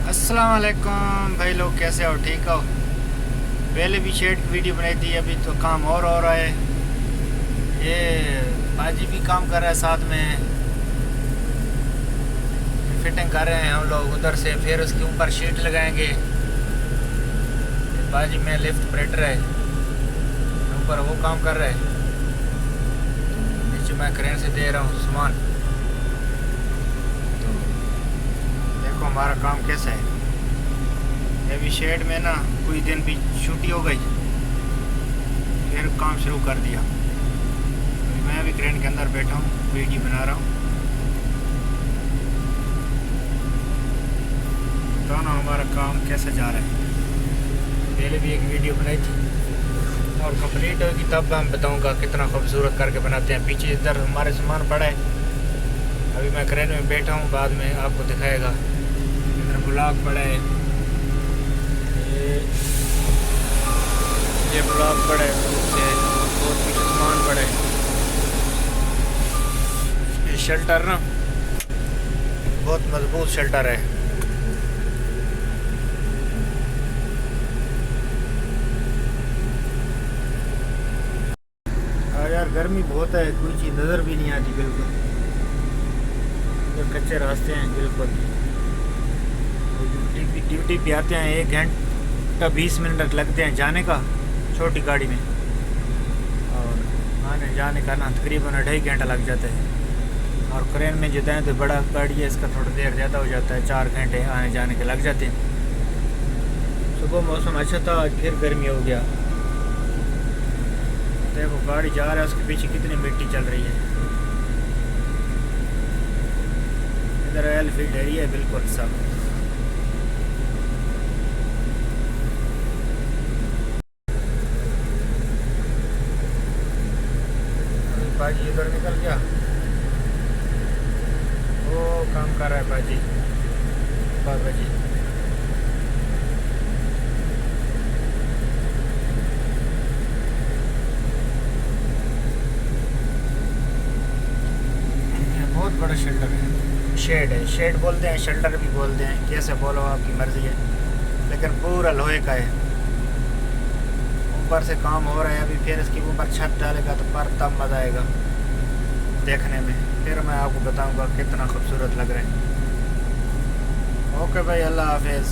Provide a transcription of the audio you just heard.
अस्सलाम वालेकुम भाई लोग, कैसे हो? ठीक हो? पहले भी शेड की वीडियो बनाई थी, अभी तो काम और हो रहा है। ये बाजी भी काम कर रहा है साथ में, फिटिंग कर रहे हैं हम लोग उधर से, फिर उसके ऊपर शीट लगाएंगे। बाजी में लिफ्ट ऑपरेटर है, ऊपर वो काम कर रहा है, नीचे मैं क्रेन से दे रहा हूँ सामान। तो देखो हमारा काम कैसा है। अभी शेड में ना कुछ दिन भी छुट्टी हो गई, फिर काम शुरू कर दिया। अभी मैं भी क्रेन के अंदर बैठा हूँ, वीडियो बना रहा हूँ। बताओ ना हमारा काम कैसा जा रहा है। पहले भी एक वीडियो बनाई थी और कंप्लीट होगी तब मैं बताऊंगा कितना खूबसूरत करके बनाते हैं। पीछे इधर हमारे सामान पड़ा है, अभी मैं क्रेन में बैठा हूँ, बाद में आपको दिखाएगा। इधर ब्लॉक पड़ा है, ये ब्लॉक पड़ा है, बहुत कुछ सामान पड़ा है। ये शेल्टर ना बहुत मजबूत शेल्टर है। यार गर्मी बहुत है, कोई चीज़ नज़र भी नहीं आती बिल्कुल। ये कच्चे रास्ते हैं बिल्कुल। ड्यूटी पे आते हैं, 1 घंटा 20 मिनट लगते हैं जाने का छोटी गाड़ी में, और आने जाने का ना तकरीबन 2.5 घंटा लग जाता है। और क्रेन में जो है तो बड़ा गाड़ी है, इसका थोड़ा देर ज़्यादा हो जाता है, 4 घंटे आने जाने के लग जाते हैं। सुबह मौसम अच्छा था, आज फिर गर्मी हो गया। देखो गाड़ी जा रहा है, उसके पीछे कितनी मिट्टी चल रही है। इधर ऑयल फील्ड एरिया है बिल्कुल सब। बाजी इधर निकल गया, वो काम कर रहा है बाजी, बाबा जी। बहुत बड़ा शेल्टर है, शेड बोलते हैं, शेल्टर भी बोलते हैं, कैसे बोलो आपकी मर्ज़ी है, लेकिन पूरा लोहे का है। ऊपर से काम हो रहा है अभी, फिर इसके ऊपर छत डालेगा तो पर तब मज़ा आएगा देखने में, फिर मैं आपको बताऊंगा कितना खूबसूरत लग रहा है। ओके भाई, अल्लाह हाफिज़।